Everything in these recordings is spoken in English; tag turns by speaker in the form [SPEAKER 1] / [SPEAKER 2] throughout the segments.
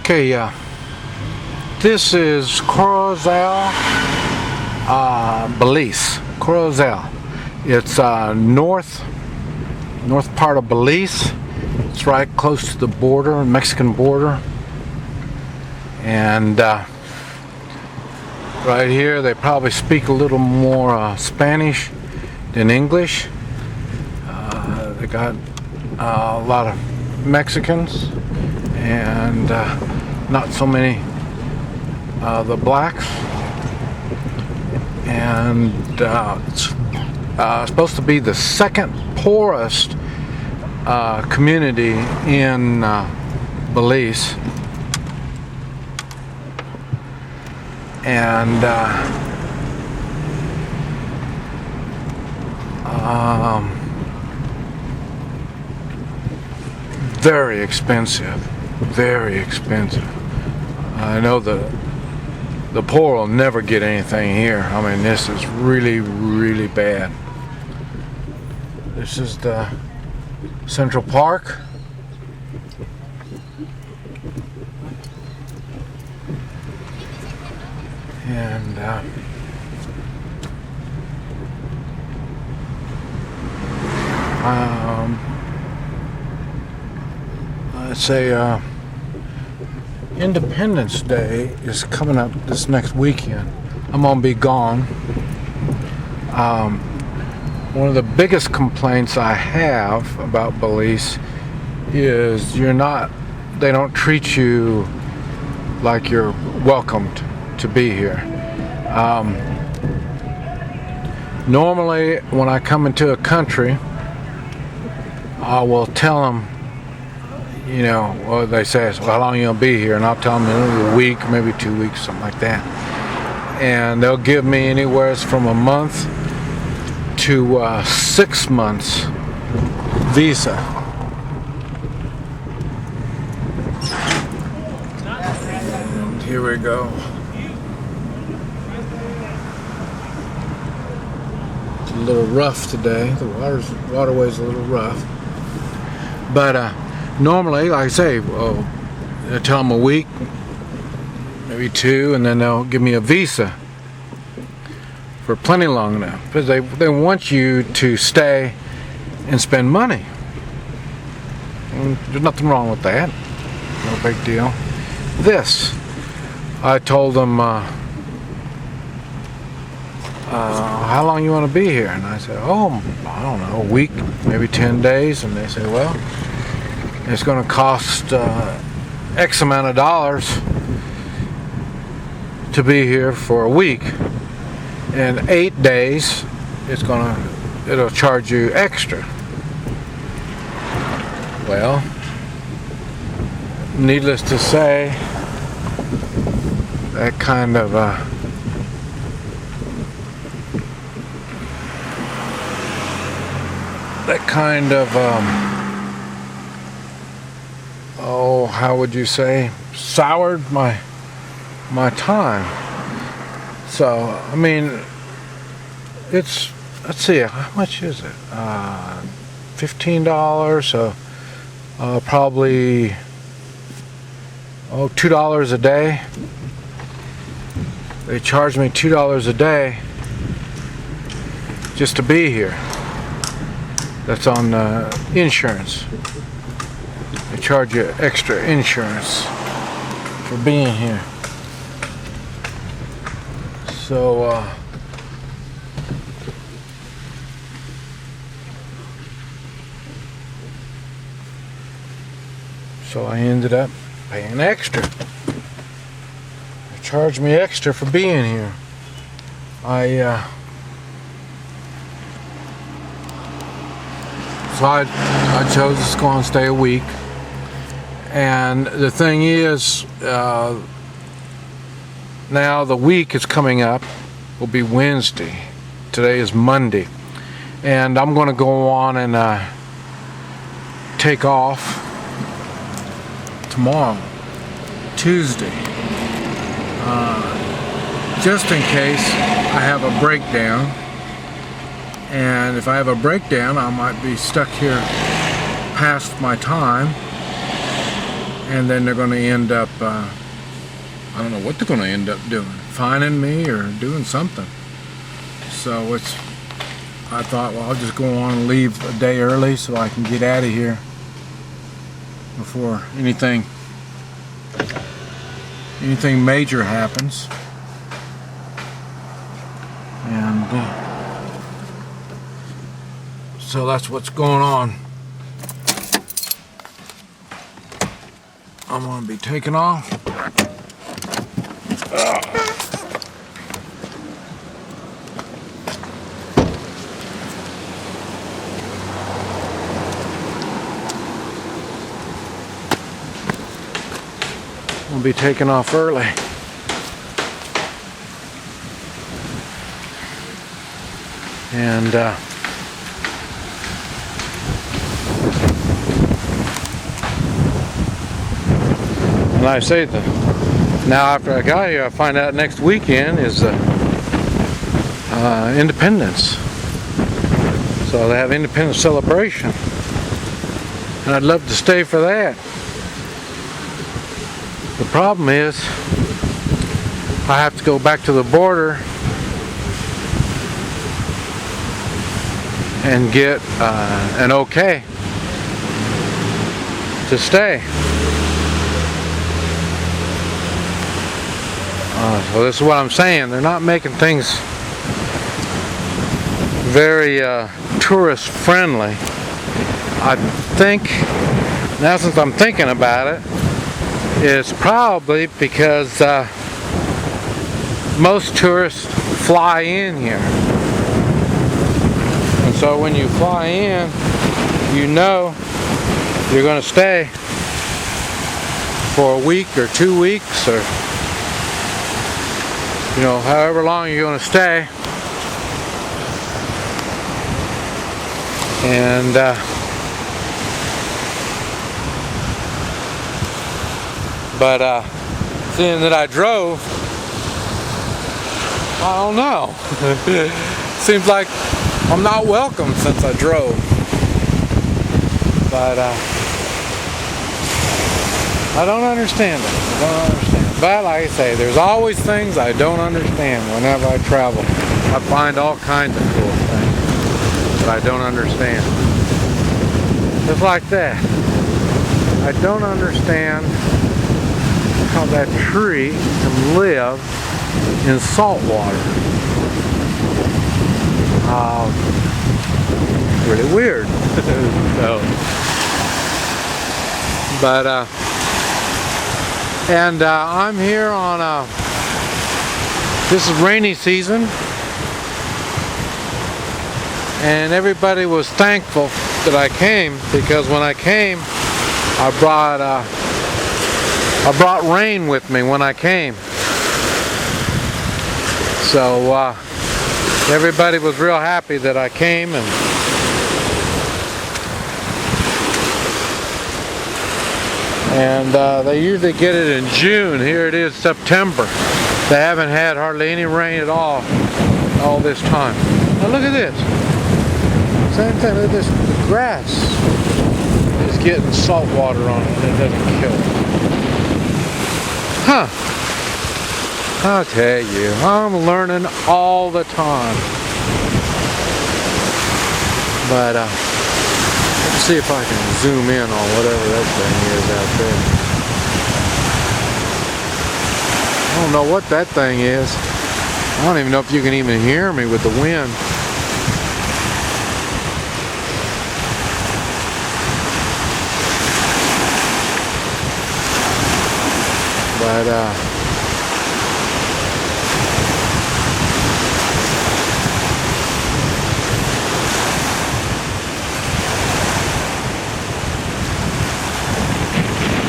[SPEAKER 1] Okay, this is Corozal, Belize. Corozal. It's north part of Belize. It's right close to the border, Mexican border. And right here, they probably speak a little more Spanish than English. They got a lot of Mexicans and not so many the blacks. And it's supposed to be the second poorest community in Belize. And very expensive, very expensive. I know the poor will never get anything here. I mean, this is really, really bad. This is the Central Park. And let's say Independence Day is coming up this next weekend. I'm gonna be gone. One of the biggest complaints I have about Belize is they don't treat you like you're welcomed to be here. Normally, when I come into a country, I will tell them, you know, or they say, well, how long are you gonna be here? And I'll tell them a week, maybe 2 weeks, something like that. And they'll give me anywhere from a month to 6 months visa. And here we go. It's a little rough today. The waterway's a little rough. But normally, like I say, I tell them a week, maybe 2, and then they'll give me a visa for plenty long enough, because they want you to stay and spend money. And there's nothing wrong with that. No big deal. This, I told them, how long you want to be here? And I said, oh, I don't know, a week, maybe 10 days. And they said, well, it's going to cost X amount of dollars to be here for a week. In 8 days, it'll charge you extra. Well, needless to say, that kind of oh, how would you say, soured my time. So, I mean, it's, let's see, how much is it? $15, so probably, $2 a day. They charge me $2 a day just to be here. That's on insurance. They charge you extra insurance for being here. So, I ended up paying extra. They charged me extra for being here. So I chose to go and stay a week. And the thing is, now the week is coming up, will be Wednesday. Today is Monday. And I'm going to go on and take off tomorrow, Tuesday. Just in case I have a breakdown. And if I have a breakdown, I might be stuck here past my time. and then they're going to end up, I don't know what they're going to end up doing, fining me or doing something. So I thought, well, I'll just go on and leave a day early so I can get out of here before anything major happens. And so that's what's going on. I'm going to be taking off. We'll be taking off early. And I say that now after I got here, I find out next weekend is Independence. So they have Independence celebration, and I'd love to stay for that. The problem is I have to go back to the border and get an okay to stay. So this is what I'm saying. They're not making things very tourist friendly. I think, now since I'm thinking about it, it's probably because most tourists fly in here. And so when you fly in, you know you're going to stay for a week or 2 weeks, or however long you're going to stay. And but seeing that I drove, I don't know. Seems like I'm not welcome since I drove. But I don't understand it. I don't understand. But like I say, there's always things I don't understand whenever I travel. I find all kinds of cool things that I don't understand. Just like that. I don't understand how that tree can live in salt water. Really weird. So, but I'm here on this is rainy season, and everybody was thankful that I came, because when I came I brought rain with me when I came. So everybody was real happy that I came, and they usually get it in June. Here it is September. They haven't had hardly any rain at all this time. Now look at this. Same thing. Look at this. The grass is getting salt water on it, and it doesn't kill it. Huh. I'll tell you, I'm learning all the time. But let's see if I can zoom in on whatever that thing is out there. I don't know what that thing is. I don't even know if you can even hear me with the wind. But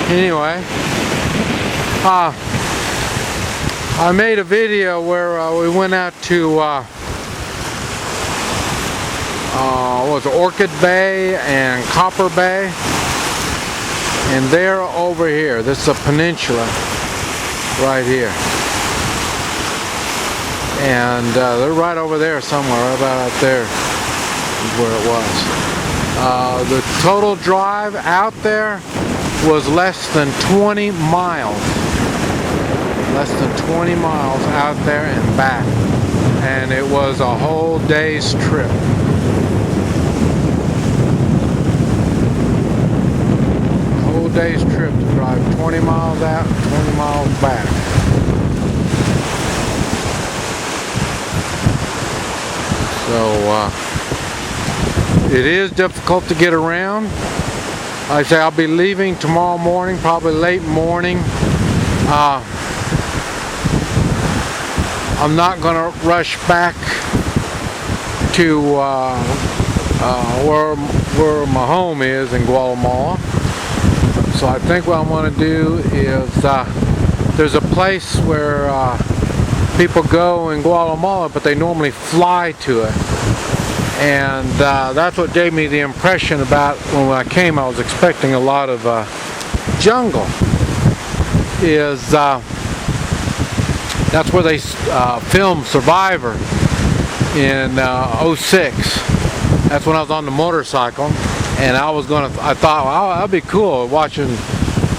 [SPEAKER 1] anyway, I made a video where we went out to Orchid Bay and Copper Bay, and they're over here. This is a peninsula right here, and they're right over there somewhere, right about out there is where it was. The total drive out there was less than 20 miles. Less than 20 miles out there and back. And it was a whole day's trip. A whole day's trip to drive 20 miles out and 20 miles back. So it is difficult to get around. Like I say, I'll be leaving tomorrow morning, probably late morning. I'm not going to rush back to where my home is in Guatemala. So I think what I'm going to do is there's a place where people go in Guatemala, but they normally fly to it. And that's what gave me the impression about when I came. I was expecting a lot of jungle. That's where they filmed Survivor in '06. That's when I was on the motorcycle, and I thought, well, that'd be cool watching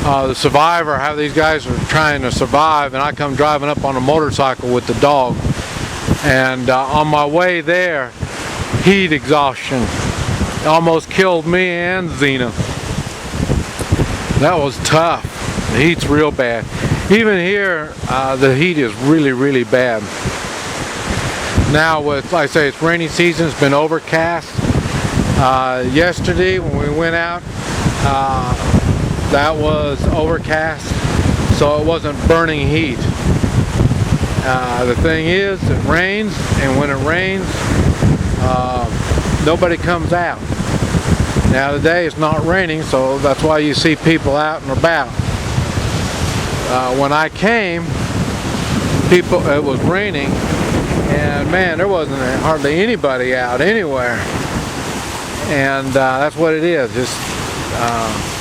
[SPEAKER 1] the Survivor, how these guys are trying to survive, and I come driving up on a motorcycle with the dog. And on my way there, heat exhaustion almost killed me and Xena. That was tough. The heat's real bad. Even here, the heat is really, really bad. Now, with, like I say, it's rainy season. It's been overcast. Yesterday, when we went out, that was overcast, so it wasn't burning heat. The thing is, it rains, and when it rains, nobody comes out. Now today it's not raining, so that's why you see people out and about. When I came, it was raining, and man, there wasn't hardly anybody out anywhere. And that's what it is. Just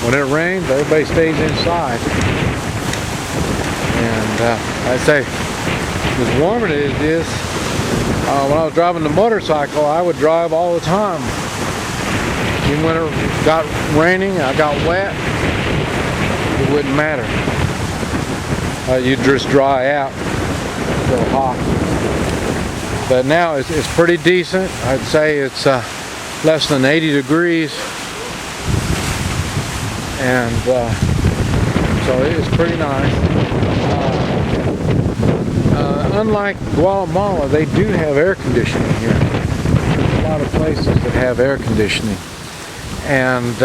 [SPEAKER 1] when it rains, everybody stays inside. And I say, as warm as it is, when I was driving the motorcycle, I would drive all the time. Even when it got raining, I got wet, it wouldn't matter. You'd just dry out, so hot. But now it's pretty decent. I'd say it's less than 80 degrees, and so it's pretty nice. Unlike Guatemala, they do have air conditioning here. There's a lot of places that have air conditioning. And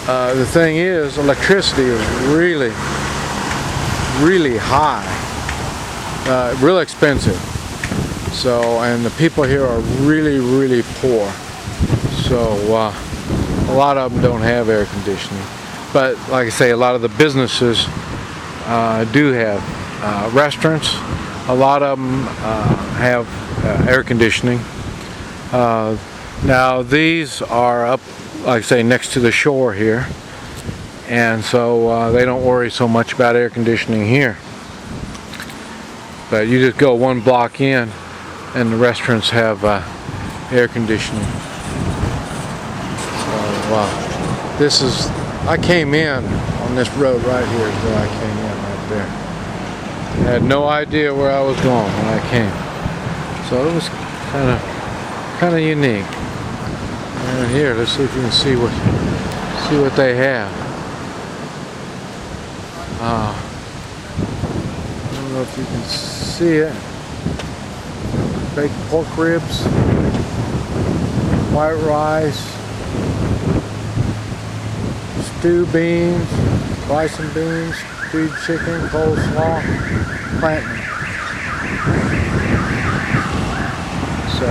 [SPEAKER 1] the thing is, electricity is really, really high, real expensive. So, and the people here are really, really poor. So, a lot of them don't have air conditioning. But, like I say, a lot of the businesses do have restaurants. A lot of them have air conditioning. Now these are up, like I say, next to the shore here, and so they don't worry so much about air conditioning here. But you just go one block in, and the restaurants have air conditioning. So this is, I came in on this road right here is where I came in right there. I had no idea where I was going when I came. So it was kind of unique. And here, let's see if you can see what they have. I don't know if you can see it. Baked pork ribs, white rice, stew beans, bison beans, stewed chicken, coleslaw, plantain. So,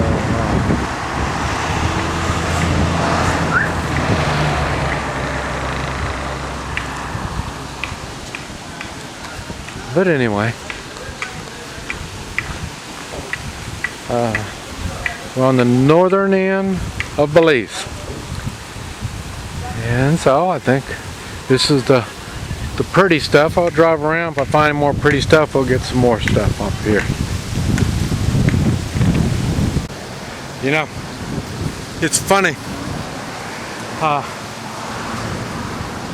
[SPEAKER 1] but anyway, we're on the northern end of Belize, and so I think this is the pretty stuff. I'll drive around. If I find more pretty stuff, we'll get some more stuff up here. You know, it's funny.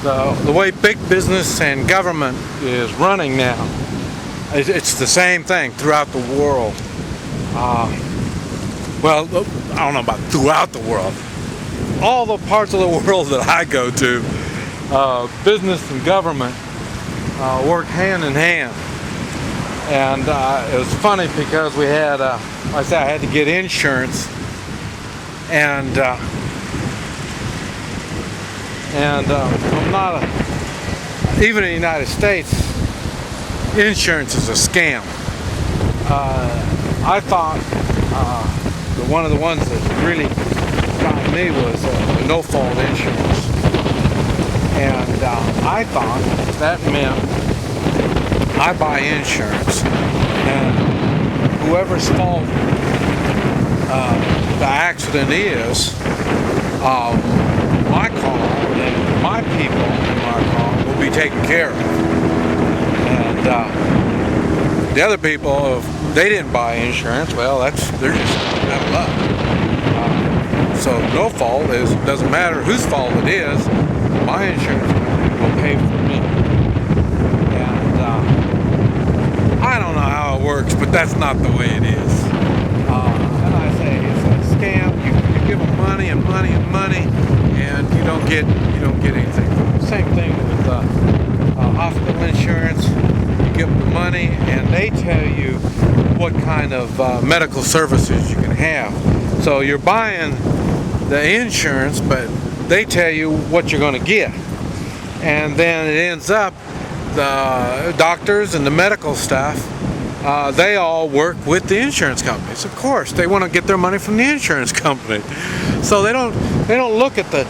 [SPEAKER 1] the way big business and government is running now, it's the same thing throughout the world. Well, I don't know about throughout the world. All the parts of the world that I go to, business and government work hand in hand. And it was funny because we had, like I said, I had to get insurance, and I'm not even in the United States, insurance is a scam. I thought one of the ones that really got me was the no-fault insurance, and I thought that meant I buy insurance, and whoever's fault the accident is, my car and my people in my car will be taken care of. And the other people, if they didn't buy insurance, well, they're just out of luck. So no fault doesn't matter whose fault it is, my insurance will pay for me. And I don't know how it works, but that's not the way it is. And I say it's a scam. You give them money and money and money, and you don't get anything. Same thing with hospital insurance. You give them the money, and they tell you what kind of medical services you can have. So you're buying the insurance, but they tell you what you're going to get, and then it ends up the doctors and the medical staff, they all work with the insurance companies. Of course, they want to get their money from the insurance company, so they don't look at the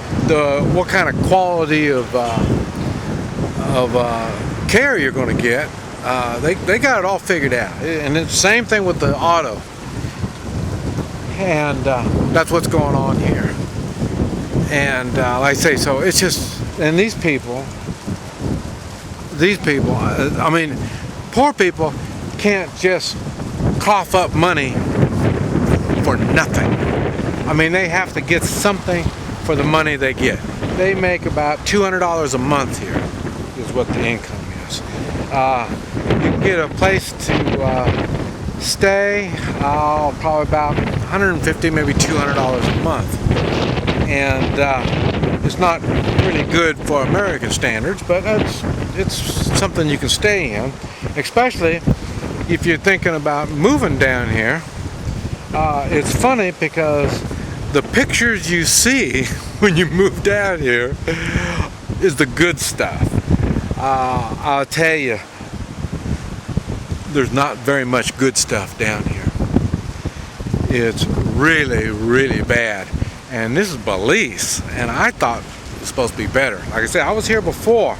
[SPEAKER 1] what kind of quality of care you're going to get. They got it all figured out, and it's the same thing with the auto, and that's what's going on here. And like I say, so it's just, and these people, I mean, poor people can't just cough up money for nothing. I mean, they have to get something for the money they get. They make about $200 a month here, is what the income is. You can get a place to stay, probably about $150, maybe $200 a month. And it's not really good for American standards, but it's something you can stay in, especially if you're thinking about moving down here. It's funny because the pictures you see when you move down here is the good stuff. I'll tell you, there's not very much good stuff down here. It's really, really bad. And this is Belize, and I thought it was supposed to be better. Like I said, I was here before,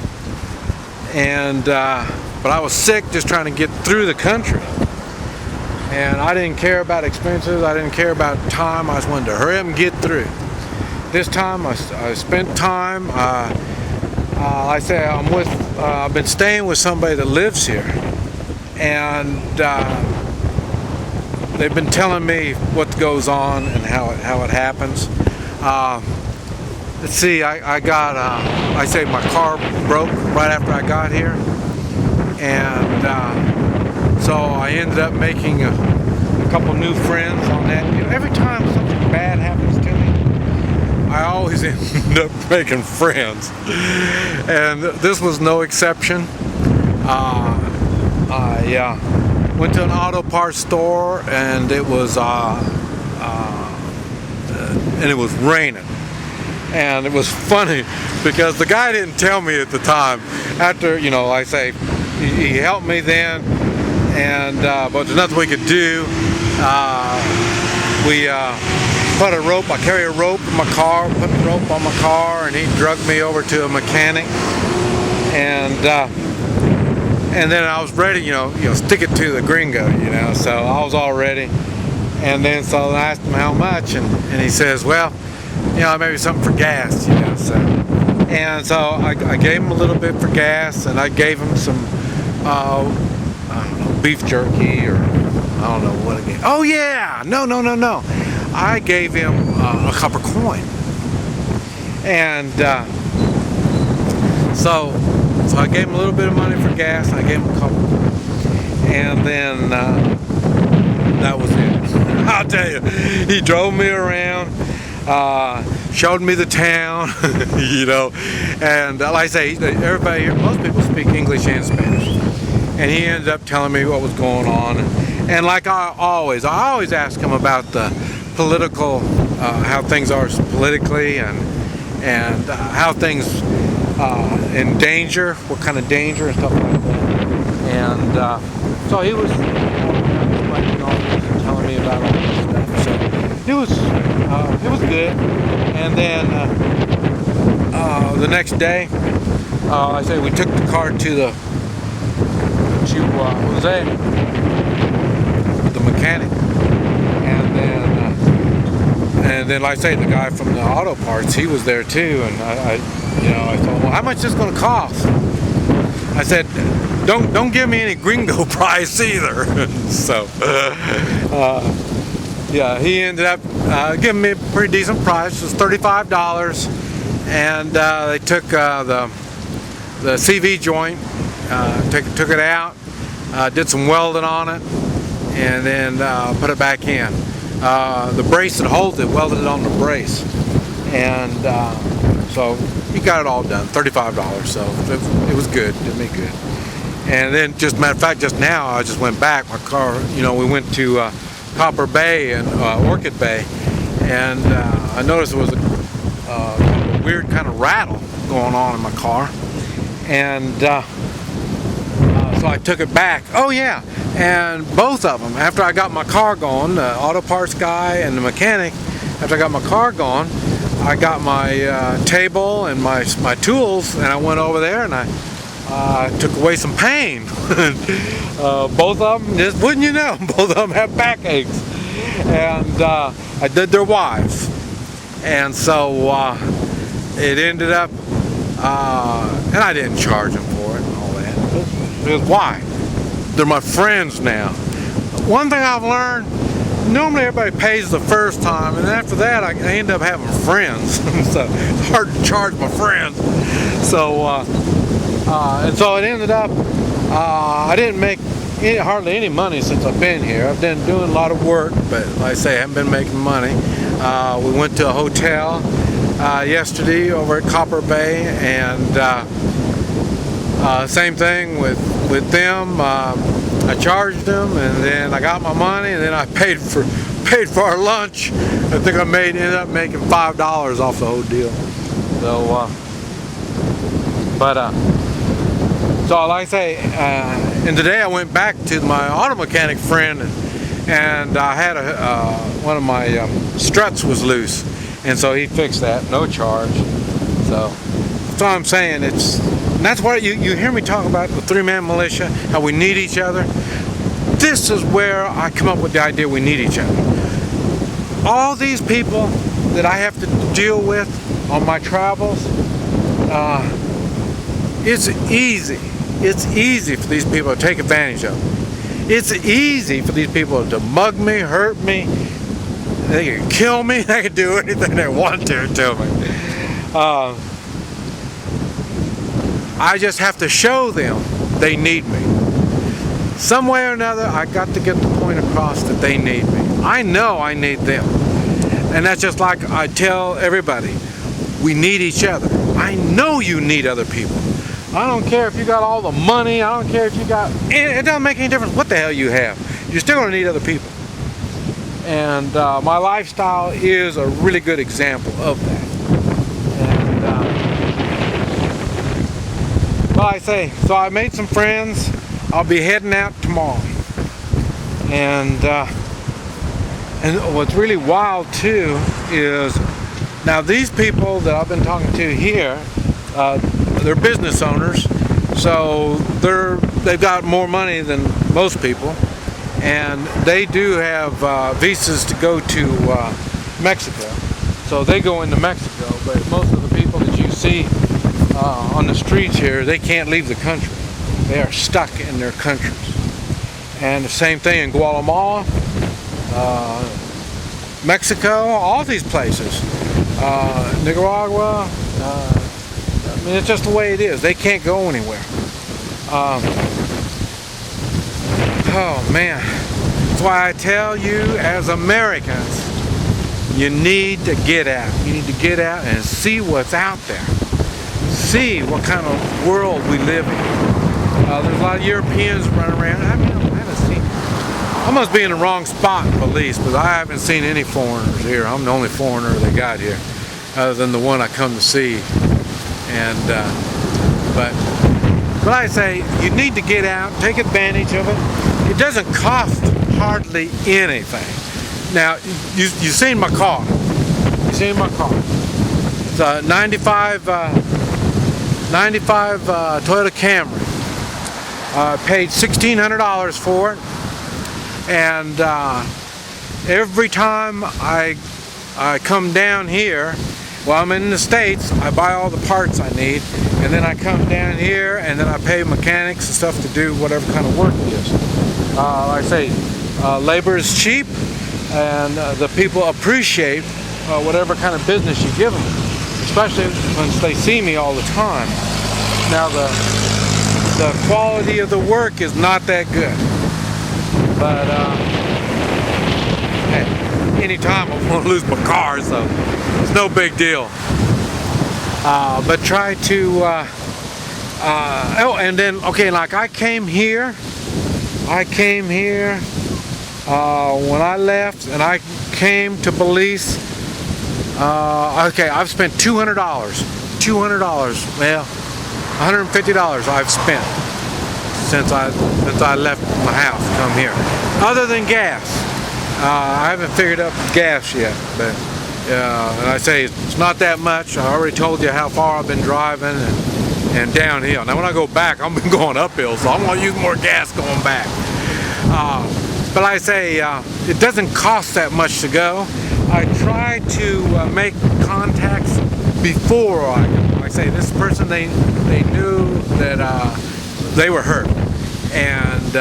[SPEAKER 1] and but I was sick just trying to get through the country. And I didn't care about expenses, I didn't care about time, I just wanted to hurry up and get through. This time I spent time, like I say, I've been staying with somebody that lives here, and they've been telling me what goes on and how it happens. Let's see, I got, I say my car broke right after I got here, and so I ended up making a couple new friends on that. You know, every time something bad happens to me, I always end up making friends, and this was no exception. I went to an auto parts store, and it was raining, and it was funny because the guy didn't tell me at the time. After, you know, like I say, he helped me then, and but there's nothing we could do. We put a rope. I carry a rope in my car. Put the rope on my car, and he drugged me over to a mechanic, and then I was ready, you know, stick it to the gringo, you know. So I was all ready, and then so I asked him how much, and he says, well, you know, maybe something for gas, you know. So I gave him a little bit for gas, and I gave him some I don't know, beef jerky, or I don't know what again. Oh yeah, no. I gave him a copper coin, and So I gave him a little bit of money for gas. I gave him a couple, and then that was it. I'll tell you, he drove me around, showed me the town, you know, and like I say, everybody here, most people speak English and Spanish, and he ended up telling me what was going on, and like I always ask him about the political, how things are politically, and how things in danger, what kind of danger and stuff like that, and so he was explaining all this and telling me about all this stuff. So it was good. And then the next day, I say we took the car to the mechanic, and then like I say, the guy from the auto parts, he was there too, and I told him, well, how much is this going to cost? I said, don't give me any gringo price either. So yeah, he ended up giving me a pretty decent price. It was $35, and they took the CV joint, took it out, did some welding on it, and then put it back in. The brace that holds it, welded it on the brace, and so he got it all done, $35. So it was good, did me good. And then, just matter of fact, just now I just went back. My car, we went to Copper Bay and Orchid Bay, and I noticed there was a weird kind of rattle going on in my car, and so I took it back. Oh yeah, and both of them, after I got my car going, the auto parts guy and the mechanic, after I got my car going, I got my table and my tools, and I went over there and I took away some pain. Both of them, just wouldn't you know, both of them have backaches, and I did their wives, and so it ended up, and I didn't charge them for it and all that. Because why? They're my friends now. One thing I've learned, normally everybody pays the first time, and after that I end up having friends. So it's hard to charge my friends. So and so it ended up, I didn't make hardly any money since I've been here. I've been doing a lot of work, but like I say, I haven't been making money. We went to a hotel yesterday over at Copper Bay, and same thing with them. I charged them, and then I got my money, and then I paid for our lunch. I think I ended up making $5 off the whole deal. So, so like I say, and today I went back to my auto mechanic friend, and I had one of my struts was loose, and so he fixed that, no charge. So that's all I'm saying. And that's what you hear me talk about the three-man militia, how we need each other. This is where I come up with the idea we need each other. All these people that I have to deal with on my travels, it's easy. It's easy for these people to take advantage of me. It's easy for these people to mug me, hurt me. They can kill me. They can do anything they want to me. I just have to show them they need me. Some way or another, I got to get the point across that they need me. I know I need them. And that's just like I tell everybody, we need each other. I know you need other people. I don't care if you got all the money, I don't care if you got, it doesn't make any difference what the hell you have. You're still going to need other people. And my lifestyle is a really good example of that. Well, I say, so I made some friends. I'll be heading out tomorrow. And what's really wild too is, now these people that I've been talking to here, they're business owners, so they've got more money than most people, and they do have visas to go to Mexico. So they go into Mexico, but most of the people that you see on the streets here, they can't leave the country. They are stuck in their countries. And the same thing in Guatemala, Mexico, all these places, Nicaragua, I mean, it's just the way it is. They can't go anywhere. Oh man, that's why I tell you, as Americans, you need to get out. You need to get out and see what's out there. See what kind of world we live in. There's a lot of Europeans running around. I haven't seen. I must be in the wrong spot in Belize, because I haven't seen any foreigners here. I'm the only foreigner they got here, other than the one I come to see. And but I say you need to get out, take advantage of it. It doesn't cost hardly anything. Now you've seen my car. You've seen my car. It's a 95 Toyota Camry. Paid $1,600 for it, and every time I come down here, well, I'm in the States, I buy all the parts I need, and then I come down here and then I pay mechanics and stuff to do whatever kind of work it is. Like I say, labor is cheap, and the people appreciate whatever kind of business you give them, especially once they see me all the time. Now the quality of the work is not that good, but hey, anytime I'm going to lose my car, so it's no big deal. But try to oh, and then okay, like I came here when I left, and I came to Belize. Okay, I've spent $200. Well, $150 I've spent since I left my house to come here. Other than gas, I haven't figured out gas yet, but and I say it's not that much. I already told you how far I've been driving and downhill. Now when I go back, I've been going uphill, so I'm going to use more gas going back. But I say it doesn't cost that much to go. I try to make contacts before I go. Like I say, this person, they knew that they were hurt, and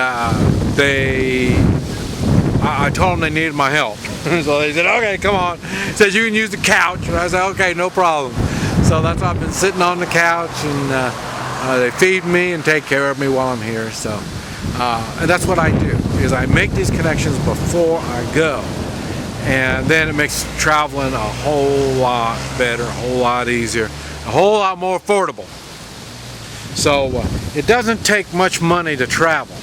[SPEAKER 1] I told them they needed my help. So they said, okay, come on. Says you can use the couch, and I said, okay, no problem. So that's why I've been sitting on the couch, and they feed me and take care of me while I'm here. So and that's what I do, is I make these connections before I go. And then it makes traveling a whole lot better, a whole lot easier, a whole lot more affordable. So it doesn't take much money to travel.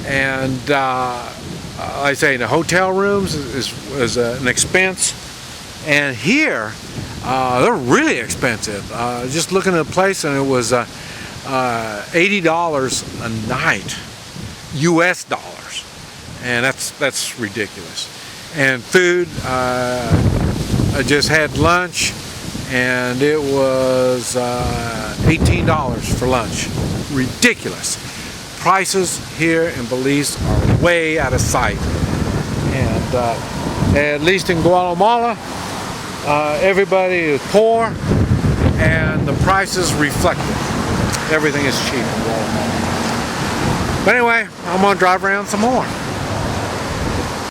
[SPEAKER 1] And like I say, the hotel rooms is an expense. And here, they're really expensive. Just looking at a place, and it was $80 a night, US dollars. And that's ridiculous. And food, I just had lunch, and it was $18 for lunch. Ridiculous. Prices here in Belize are way out of sight. And at least in Guatemala, everybody is poor, and the prices reflect it. Everything is cheap in Guatemala. But anyway, I'm going to drive around some more.